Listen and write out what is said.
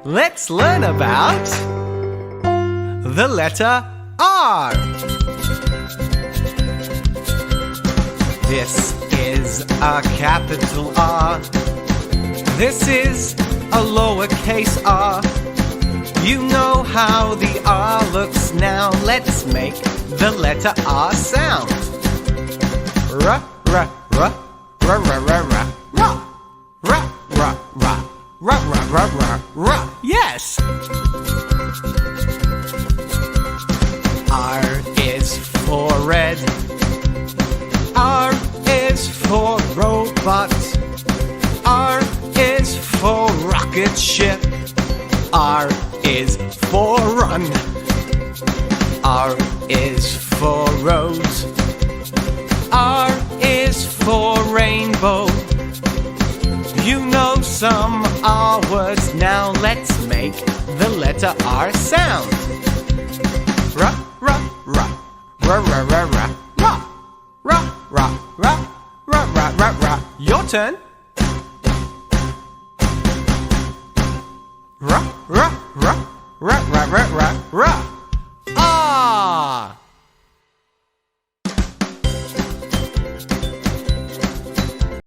Let's learn about the letter R. This is a capital R. This is a lowercase r. You know how the R looks now. Let's make the letter R sound. R, R, R, R, R, R, R, R, R, R, R, R, R, R, R. Yes! R is for red. R is for robot. R is for rocket ship. R is for run. R is for rose. R is for rainbow. You know some R words now. Let's make the letter R sound. R, R, R, R, R, R, R, R, R, R, R, R, R, R, R. Your turn. R, R, R, R, R, R, R, R.